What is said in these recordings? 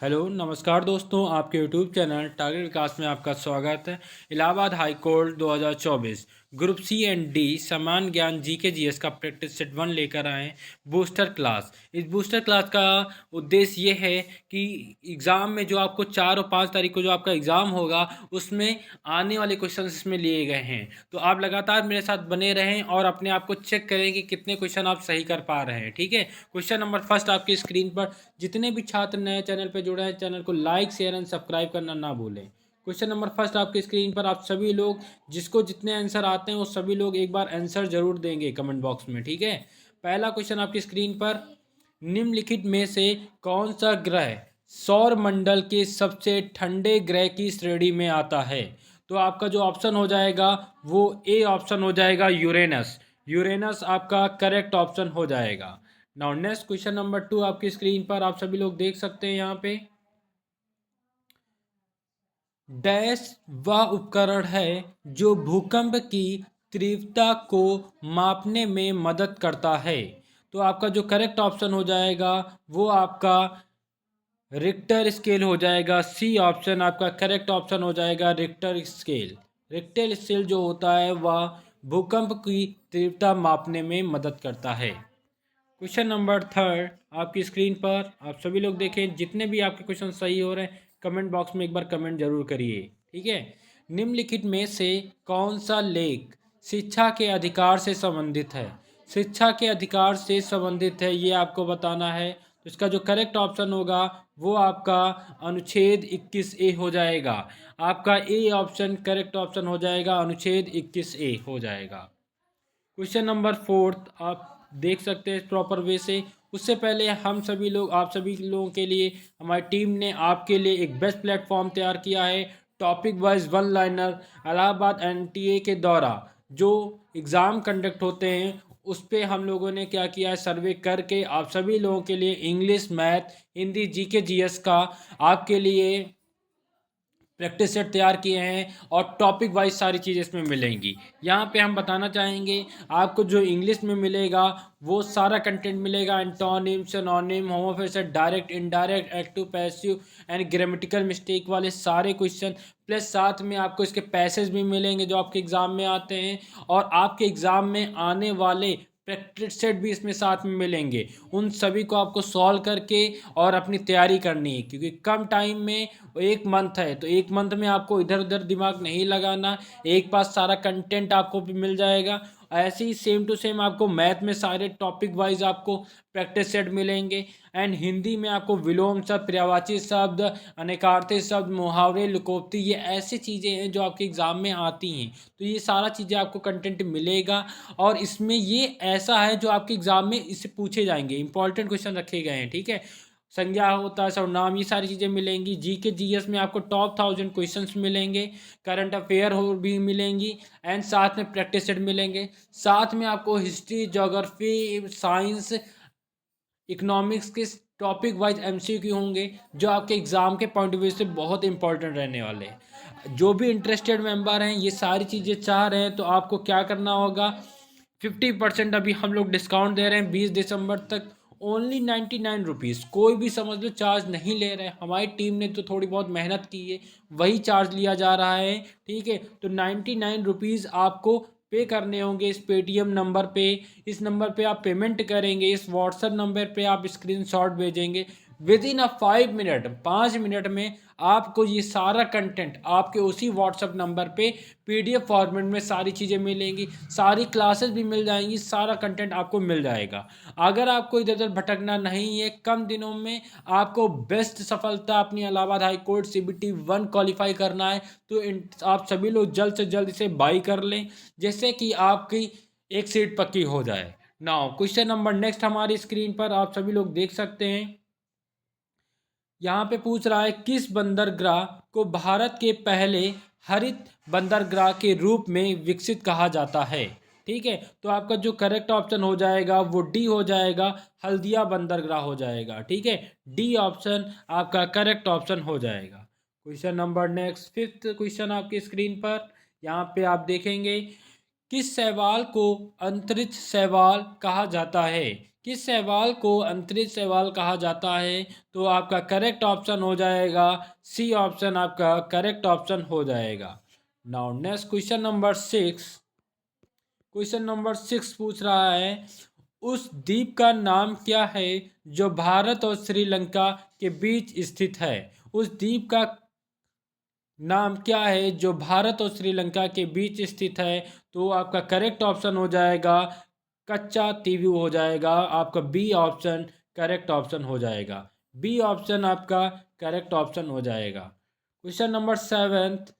Hello नमस्कार दोस्तों, आपके यूट्यूब चैनल टारगेट विकास में आपका स्वागत है। Allahabad high court 2024 group C and D समान ज्ञान जीके जीएस का प्रैक्टिस सेट 1 लेकर आए हैं बूस्टर क्लास। इस बूस्टर क्लास का उद्देश्य ये है कि एग्ज़ाम में जो आपको 4 और 5 तारीख को जो आपका एग्ज़ाम होगा उसमें आने वाले क्वेश्चन इसमें लिए गए हैं। तो आप लगातार मेरे साथ बने रहें और अपने आप को चेक करें कि कितने क्वेश्चन आप सही कर पा रहे हैं। ठीक है, क्वेश्चन नंबर फर्स्ट आपकी स्क्रीन पर। जितने भी छात्र नए चैनल पर जुड़े हैं, चैनल को लाइक शेयर एंड सब्सक्राइब करना ना भूलें। क्वेश्चन नंबर फर्स्ट आपकी स्क्रीन पर। आप सभी लोग जिसको जितने आंसर आते हैं वो सभी लोग एक बार आंसर जरूर देंगे कमेंट बॉक्स में। ठीक है, पहला क्वेश्चन आपकी स्क्रीन पर। निम्नलिखित में से कौन सा ग्रह सौर मंडल के सबसे ठंडे ग्रह की श्रेणी में आता है? तो आपका जो ऑप्शन हो जाएगा वो ए ऑप्शन हो जाएगा, यूरेनस। यूरेनस आपका करेक्ट ऑप्शन हो जाएगा। नाउ नेक्स्ट क्वेश्चन नंबर 2 आपकी स्क्रीन पर आप सभी लोग देख सकते हैं यहाँ पे। डैश वह उपकरण है जो भूकंप की तीव्रता को मापने में मदद करता है? तो आपका जो करेक्ट ऑप्शन हो जाएगा वो आपका रिक्टर स्केल हो जाएगा। सी ऑप्शन आपका करेक्ट ऑप्शन हो जाएगा, रिक्टर स्केल। रिक्टर स्केल जो होता है वह भूकंप की तीव्रता मापने में मदद करता है। क्वेश्चन नंबर थर्ड आपकी स्क्रीन पर। आप सभी लोग देखें, जितने भी आपके क्वेश्चन सही हो रहे हैं कमेंट बॉक्स में एक बार कमेंट जरूर करिए। ठीक है, निम्नलिखित में से कौन सा लेख शिक्षा के अधिकार से संबंधित है? शिक्षा के अधिकार से संबंधित है ये आपको बताना है। तो इसका जो करेक्ट ऑप्शन होगा वो आपका अनुच्छेद 21A हो जाएगा। आपका ए ऑप्शन करेक्ट ऑप्शन हो जाएगा, अनुच्छेद 21A हो जाएगा। क्वेश्चन नंबर फोर्थ आप देख सकते हैं प्रॉपर वे से। उससे पहले हम सभी लोग आप सभी लोगों के लिए हमारी टीम ने आपके लिए एक बेस्ट प्लेटफॉर्म तैयार किया है, topic wise one liner. Allahabad NTA के द्वारा जो एग्ज़ाम कंडक्ट होते हैं उस पे हम लोगों ने क्या किया है, सर्वे करके आप सभी लोगों के लिए English, math, Hindi, GK GS का आपके लिए प्रैक्टिस सेट तैयार किए हैं और टॉपिक वाइज सारी चीज़ें इसमें मिलेंगी। यहाँ पे हम बताना चाहेंगे आपको जो इंग्लिश में मिलेगा वो सारा कंटेंट मिलेगा, antonym, synonym, homophones, direct, indirect, active, passive and grammatical mistake वाले सारे क्वेश्चन, प्लस साथ में आपको इसके पैसेज भी मिलेंगे जो आपके एग्ज़ाम में आते हैं, और आपके एग्ज़ाम में आने वाले प्रैक्टिस सेट भी इसमें साथ में मिलेंगे। उन सभी को आपको सॉल्व करके और अपनी तैयारी करनी है, क्योंकि कम टाइम में, एक मंथ है तो एक मंथ में आपको इधर उधर दिमाग नहीं लगाना, एक पास सारा कंटेंट आपको भी मिल जाएगा। ऐसे ही सेम टू सेम आपको मैथ में सारे टॉपिक वाइज आपको प्रैक्टिस सेट मिलेंगे, एंड हिंदी में आपको विलोम शब्द, पर्यायवाची शब्द, अनेकार्थी शब्द, मुहावरे, लुकोक्ति, ये ऐसी चीज़ें हैं जो आपके एग्ज़ाम में आती हैं। तो ये सारा चीज़ें आपको कंटेंट मिलेगा, और इसमें ये ऐसा है जो आपके एग्ज़ाम में इससे पूछे जाएंगे, इंपॉर्टेंट क्वेश्चन रखे गए हैं। ठीक है, संज्ञा होता है, सर्वनाम, ये सारी चीज़ें मिलेंगी। जीके जीएस में आपको टॉप 1000 क्वेश्चंस मिलेंगे, करंट अफेयर हो भी मिलेंगी, एंड साथ में प्रैक्टिस सेट मिलेंगे। साथ में आपको हिस्ट्री, ज्योग्राफी, साइंस, इकोनॉमिक्स के टॉपिक वाइज एमसीक्यू होंगे जो आपके एग्ज़ाम के पॉइंट ऑफ व्यू से बहुत इंपॉर्टेंट रहने वाले हैं। जो भी इंटरेस्टेड मेंबर हैं ये सारी चीज़ें चाह रहे हैं तो आपको क्या करना होगा, 50% अभी हम लोग डिस्काउंट दे रहे हैं 20 दिसंबर तक, ओनली 99 रुपीज़। कोई भी समझ लो चार्ज नहीं ले रहे हैं, हमारी टीम ने तो थोड़ी बहुत मेहनत की है वही चार्ज लिया जा रहा है। ठीक है, तो 99 रुपीज़ आपको पे करने होंगे इस पेटीएम नंबर पे। इस नंबर पे आप पेमेंट करेंगे, इस व्हाट्सएप नंबर पे आप स्क्रीनशॉट भेजेंगे। With in a 5 minute, 5 minute में आपको ये सारा कंटेंट आपके उसी व्हाट्सएप नंबर पे पीडीएफ फॉर्मेट में सारी चीज़ें मिलेंगी, सारी क्लासेस भी मिल जाएंगी, सारा कंटेंट आपको मिल जाएगा। अगर आपको इधर उधर भटकना नहीं है, कम दिनों में आपको बेस्ट सफलता अपनी Allahabad high court CBT 1 qualify करना है, तो आप सभी लोग जल्द से जल्द इसे बाई कर लें, जैसे कि आपकी एक सीट पक्की हो जाए। नाउ क्वेश्चन नंबर नेक्स्ट हमारी स्क्रीन पर आप सभी लोग देख सकते हैं। यहाँ पे पूछ रहा है किस बंदरगाह को भारत के पहले हरित बंदरगाह के रूप में विकसित कहा जाता है? ठीक है, तो आपका जो करेक्ट ऑप्शन हो जाएगा वो डी हो जाएगा, हल्दिया बंदरगाह हो जाएगा। ठीक है, डी ऑप्शन आपका करेक्ट ऑप्शन हो जाएगा। Question number next fifth question आपकी स्क्रीन पर। यहाँ पे आप देखेंगे किस शैवाल को अंतरिक्ष शैवाल कहा जाता है? किस शैवाल को अंतरिक्ष शैवाल कहा जाता है? तो आपका करेक्ट ऑप्शन हो जाएगा सी ऑप्शन, आपका करेक्ट ऑप्शन हो जाएगा। Now next question number 6। Question number 6 पूछ रहा है, उस द्वीप का नाम क्या है जो भारत और श्रीलंका के बीच स्थित है? उस द्वीप का नाम क्या है जो भारत और श्रीलंका के बीच स्थित है? तो आपका करेक्ट ऑप्शन हो जाएगा कच्चा तीवू हो जाएगा, आपका बी ऑप्शन करेक्ट ऑप्शन हो जाएगा। बी ऑप्शन आपका करेक्ट ऑप्शन हो जाएगा। Question number 7।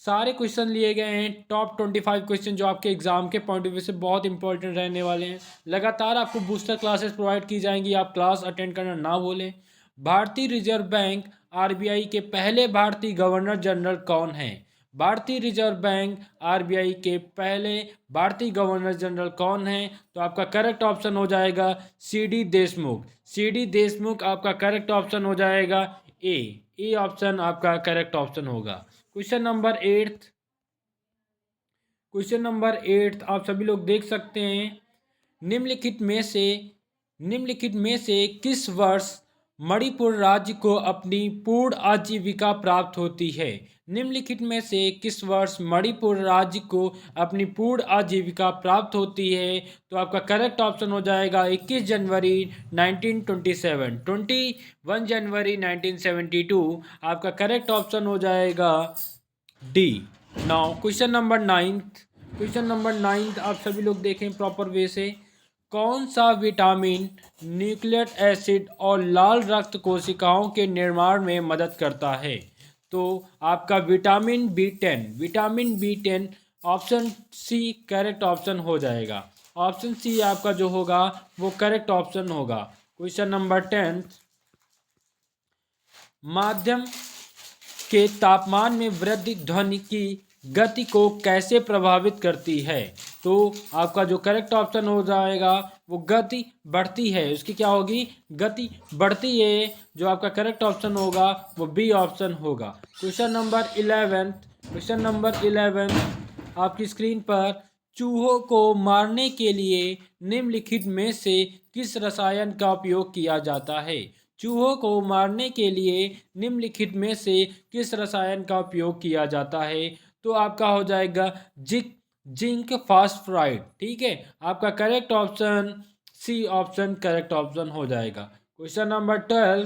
सारे क्वेश्चन लिए गए हैं टॉप 25 क्वेश्चन जो आपके एग्जाम के पॉइंट ऑफ व्यू से बहुत इंपॉर्टेंट रहने वाले हैं। लगातार आपको बूस्टर क्लासेस प्रोवाइड की जाएंगी, आप क्लास अटेंड करना ना भूलें। भारतीय रिजर्व बैंक आरबीआई के पहले भारतीय गवर्नर जनरल कौन है? भारतीय रिजर्व बैंक आरबीआई के पहले भारतीय गवर्नर जनरल कौन है? तो आपका करेक्ट ऑप्शन हो जाएगा C D Deshmukh. C D Deshmukh आपका करेक्ट ऑप्शन हो जाएगा ए ऑप्शन आपका करेक्ट ऑप्शन होगा। Question number 8। क्वेश्चन नंबर 8 आप सभी लोग देख सकते हैं, निम्नलिखित में से किस वर्ष मणिपुर राज्य को अपनी पूर्ण आजीविका प्राप्त होती है? निम्नलिखित में से किस वर्ष मणिपुर राज्य को अपनी पूर्ण आजीविका प्राप्त होती है? तो आपका करेक्ट ऑप्शन हो जाएगा 21 जनवरी 1927, 21 जनवरी 1972 आपका करेक्ट ऑप्शन हो जाएगा D. Now question number 9। Question number 9 आप सभी लोग देखें प्रॉपर वे से, कौन सा विटामिन न्यूक्लिक एसिड और लाल रक्त कोशिकाओं के निर्माण में मदद करता है? तो आपका vitamin B 10, vitamin B 10 option C correct option हो जाएगा। ऑप्शन सी आपका जो होगा वो करेक्ट ऑप्शन होगा। Question number 10। माध्यम के तापमान में वृद्धि ध्वनि की गति को कैसे प्रभावित करती है? तो आपका जो करेक्ट ऑप्शन हो जाएगा वो गति बढ़ती है, उसकी क्या होगी? गति बढ़ती है। जो आपका करेक्ट ऑप्शन होगा वो बी ऑप्शन होगा। Question number 11। क्वेश्चन नंबर 11 आपकी स्क्रीन पर, चूहों को मारने के लिए निम्नलिखित में से किस रसायन का उपयोग किया जाता है? चूहों को मारने के लिए निम्नलिखित में से किस रसायन का उपयोग किया जाता है? तो आपका हो जाएगा जिंक फास्फोराइड। ठीक है, आपका correct option C option correct option हो जाएगा। Question number 12।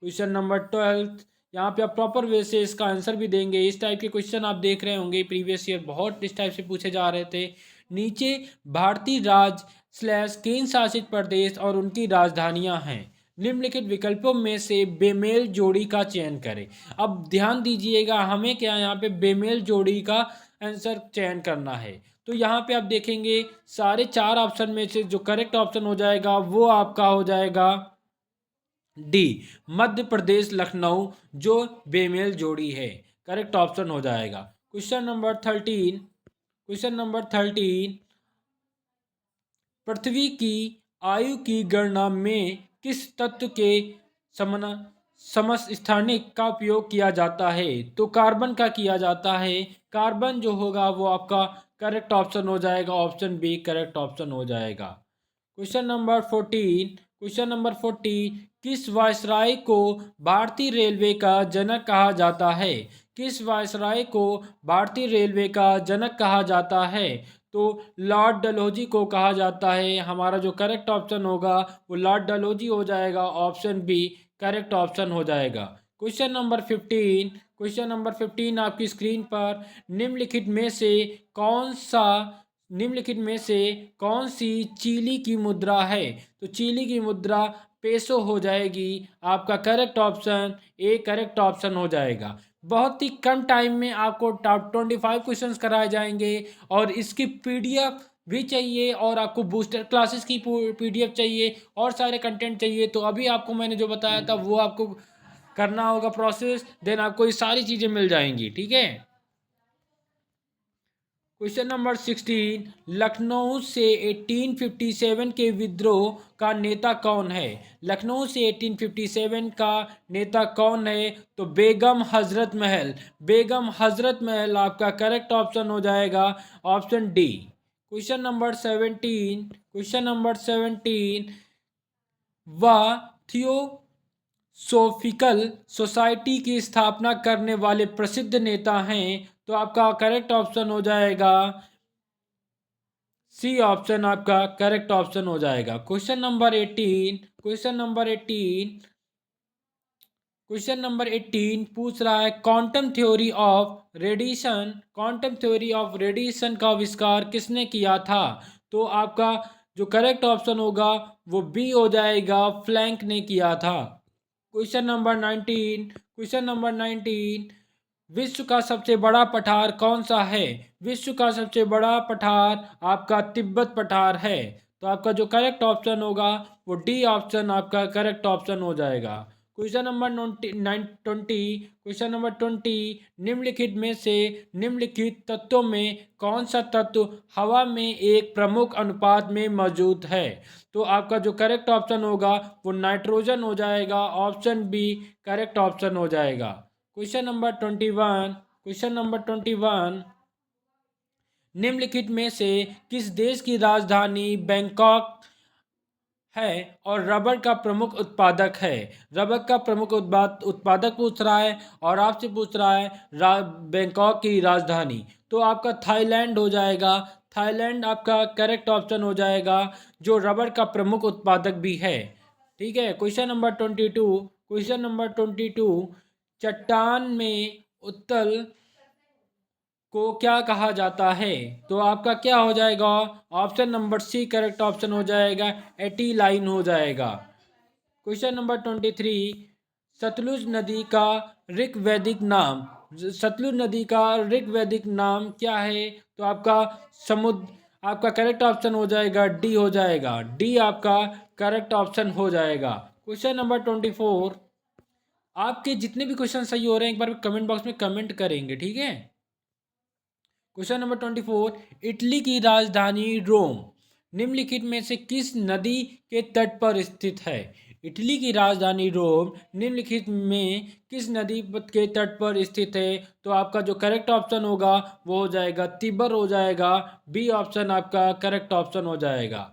क्वेश्चन नंबर 12 यहाँ पे आप प्रॉपर वे से इसका आंसर भी देंगे। इस टाइप के क्वेश्चन आप देख रहे होंगे, प्रीवियस ईयर बहुत इस टाइप से पूछे जा रहे थे। नीचे भारतीय राज्य / केंद्र शासित प्रदेश और उनकी राजधानियां हैं, निम्नलिखित विकल्पों में से बेमेल जोड़ी का चयन करें। अब ध्यान दीजिएगा, हमें क्या यहाँ पे बेमेल जोड़ी का आंसर चयन करना है। तो यहाँ पे आप देखेंगे सारे 4 ऑप्शन में से जो करेक्ट ऑप्शन हो जाएगा वो आपका हो जाएगा डी, मध्य प्रदेश लखनऊ जो बेमेल जोड़ी है, करेक्ट ऑप्शन हो जाएगा। Question number 13। क्वेश्चन नंबर 13, पृथ्वी की आयु की गणना में किस तत्व के समस्थानिक का उपयोग किया जाता है? तो कार्बन का किया जाता है। कार्बन जो होगा वो आपका करेक्ट ऑप्शन हो जाएगा, ऑप्शन बी करेक्ट ऑप्शन हो जाएगा। Question number 14। क्वेश्चन नंबर 14, किस वायसराय को भारतीय रेलवे का जनक कहा जाता है? किस वायसराय को भारतीय रेलवे का जनक कहा जाता है? तो लॉर्ड डलहौजी को कहा जाता है। हमारा जो करेक्ट ऑप्शन होगा वो लॉर्ड डलहौजी हो जाएगा, ऑप्शन बी करेक्ट ऑप्शन हो जाएगा। Question number 15। क्वेश्चन नंबर 15 आपकी स्क्रीन पर, निम्नलिखित में से कौन सी चिली की मुद्रा है? तो चिली की मुद्रा पेसो हो जाएगी। आपका correct option A correct option हो जाएगा। बहुत ही कम टाइम में आपको टॉप 25 क्वेश्चंस कराए जाएंगे और इसकी पीडीएफ भी चाहिए और आपको बूस्टर क्लासेस की पीडीएफ चाहिए और सारे कंटेंट चाहिए। तो अभी आपको मैंने जो बताया था वो आपको करना होगा प्रोसेस, देन आपको ये सारी चीज़ें मिल जाएंगी। ठीक है। क्वेश्चन नंबर 16, लखनऊ से 1857 के विद्रोह का नेता कौन है? लखनऊ से 1857 का नेता कौन है? तो बेगम हजरत महल। बेगम हजरत महल आपका करेक्ट ऑप्शन हो जाएगा, option D. Question number 17। Question number 17, व थियोसोफिकल सोसाइटी की स्थापना करने वाले प्रसिद्ध नेता हैं। तो आपका करेक्ट ऑप्शन हो जाएगा सी ऑप्शन, आपका करेक्ट ऑप्शन हो जाएगा। क्वेश्चन नंबर 18 पूछ रहा है क्वांटम थ्योरी ऑफ रेडिएशन का आविष्कार किसने किया था। तो आपका जो करेक्ट ऑप्शन होगा वो बी हो जाएगा, प्लैंक ने किया था। क्वेश्चन नंबर 19 विश्व का सबसे बड़ा पठार कौन सा है। विश्व का सबसे बड़ा पठार आपका तिब्बत पठार है। तो आपका जो करेक्ट ऑप्शन होगा वो डी ऑप्शन आपका करेक्ट ऑप्शन हो जाएगा। क्वेश्चन नंबर 20 निम्नलिखित में से निम्नलिखित तत्वों में कौन सा तत्व हवा में एक प्रमुख अनुपात में मौजूद है। तो आपका जो करेक्ट ऑप्शन होगा वो नाइट्रोजन हो जाएगा, ऑप्शन बी करेक्ट ऑप्शन हो जाएगा। क्वेश्चन नंबर 21 निम्नलिखित में से किस देश की राजधानी बैंकॉक है और रबर का प्रमुख उत्पादक है। रबर का प्रमुख उत्पादक पूछ रहा है और आपसे पूछ रहा है बैंकॉक की राजधानी। तो आपका थाईलैंड हो जाएगा। थाईलैंड आपका करेक्ट ऑप्शन हो जाएगा, जो रबर का प्रमुख उत्पादक भी है। ठीक है। क्वेश्चन नंबर 22 चट्टान में उत्तल को क्या कहा जाता है। तो आपका क्या हो जाएगा, option number C correct option हो जाएगा, एटी लाइन हो जाएगा। क्वेश्चन नंबर 23 सतलुज नदी का ऋग्वैदिक नाम, सतलुज नदी का ऋग्वैदिक नाम क्या है। तो आपका समुद्र, आपका करेक्ट ऑप्शन हो जाएगा डी हो जाएगा, डी आपका करेक्ट ऑप्शन हो जाएगा। क्वेश्चन नंबर 24 आपके जितने भी क्वेश्चन सही हो रहे हैं एक बार कमेंट बॉक्स में कमेंट करेंगे, ठीक है। क्वेश्चन नंबर 24 इटली की राजधानी रोम निम्नलिखित में से किस नदी के तट पर स्थित है। इटली की राजधानी रोम निम्नलिखित में किस नदी के तट पर स्थित है। तो आपका जो करेक्ट ऑप्शन होगा वो हो जाएगा तिबर हो जाएगा, बी ऑप्शन आपका करेक्ट ऑप्शन हो जाएगा।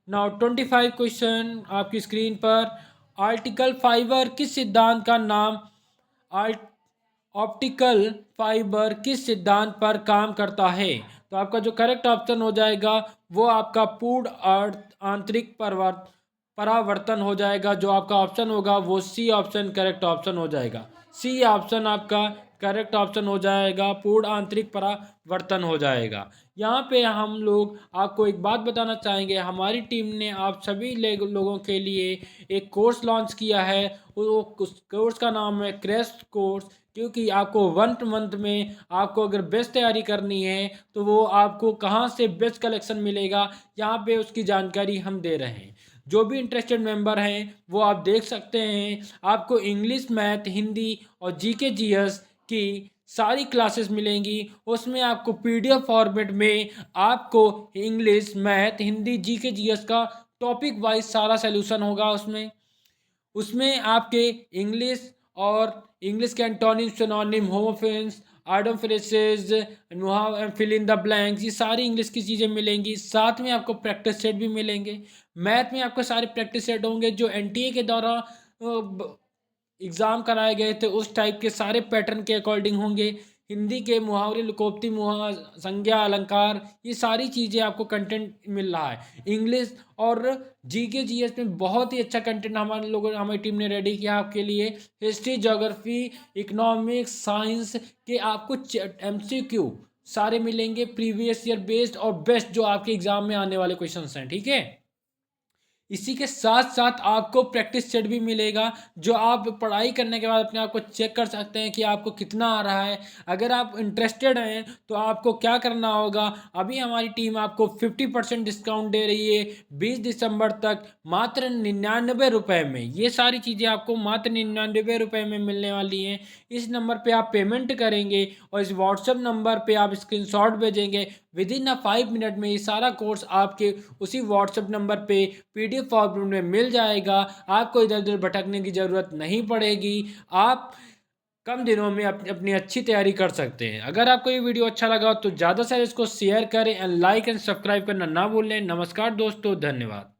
नाउ 25 क्वेश्चन आपकी स्क्रीन पर आर्टिकल फाइबर किस सिद्धांत का नाम ऑप्टिकल फाइबर किस सिद्धांत पर काम करता है। तो आपका जो करेक्ट ऑप्शन हो जाएगा वो आपका पूर्ण आंतरिक परावर्तन हो जाएगा। जो आपका ऑप्शन होगा वो सी ऑप्शन करेक्ट ऑप्शन हो जाएगा। सी ऑप्शन आपका करेक्ट ऑप्शन हो जाएगा, पूर्ण आंतरिक परावर्तन हो जाएगा। यहाँ पे हम लोग आपको एक बात बताना चाहेंगे, हमारी टीम ने आप सभी लोगों के लिए एक कोर्स लॉन्च किया है। वो कोर्स का नाम है क्रैश कोर्स, क्योंकि आपको 1 मंथ में आपको अगर बेस्ट तैयारी करनी है तो वो आपको कहाँ से बेस्ट कलेक्शन मिलेगा, यहाँ पे उसकी जानकारी हम दे रहे हैं। जो भी इंटरेस्टेड मेंबर हैं वो आप देख सकते हैं। आपको इंग्लिश, मैथ, हिंदी और जीके जीएस की सारी क्लासेस मिलेंगी। उसमें आपको पीडीएफ फॉर्मेट में आपको English, math, Hindi, GK GS का टॉपिक वाइज सारा सोल्यूशन होगा। उसमें उसमें आपके इंग्लिश और इंग्लिश के antonym, synonym, homophones, idiom phrases, fill in the blanks, ये सारी इंग्लिश की चीज़ें मिलेंगी। साथ में आपको प्रैक्टिस सेट भी मिलेंगे। मैथ में आपको सारे प्रैक्टिस सेट होंगे जो एनटीए के द्वारा एग्ज़ाम कराए गए थे, उस टाइप के सारे पैटर्न के अकॉर्डिंग होंगे। हिंदी के मुहावरे, लोकोक्ति, संज्ञा, अलंकार, ये सारी चीज़ें आपको कंटेंट मिल रहा है। इंग्लिश और जीके जीएस में बहुत ही अच्छा कंटेंट हमारी टीम ने रेडी किया आपके लिए। हिस्ट्री, ज्योग्राफी, इकोनॉमिक्स, साइंस के आपको एमसीक्यू सारे मिलेंगे, प्रीवियस ईयर बेस्ड और बेस्ट जो आपके एग्जाम में आने वाले क्वेश्चंस हैं, ठीक है। इसी के साथ साथ आपको प्रैक्टिस सेट भी मिलेगा, जो आप पढ़ाई करने के बाद अपने आप को चेक कर सकते हैं कि आपको कितना आ रहा है। अगर आप इंटरेस्टेड हैं तो आपको क्या करना होगा, अभी हमारी टीम आपको 50% डिस्काउंट दे रही है 20 दिसंबर तक, मात्र 99 रुपये में। ये सारी चीज़ें आपको मात्र 99 रुपये में मिलने वाली हैं। इस नंबर पर आप पेमेंट करेंगे और इस व्हाट्सएप नंबर पर आप स्क्रीनशॉट भेजेंगे। विद इन 5 मिनट में ये सारा कोर्स आपके उसी व्हाट्सएप नंबर पे पीडीएफ फॉर्मेट में मिल जाएगा। आपको इधर उधर भटकने की ज़रूरत नहीं पड़ेगी। आप कम दिनों में अपनी अच्छी तैयारी कर सकते हैं। अगर आपको ये वीडियो अच्छा लगा तो ज़्यादा से इसको शेयर करें एंड लाइक एंड सब्सक्राइब करना ना भूलें। नमस्कार दोस्तों, धन्यवाद।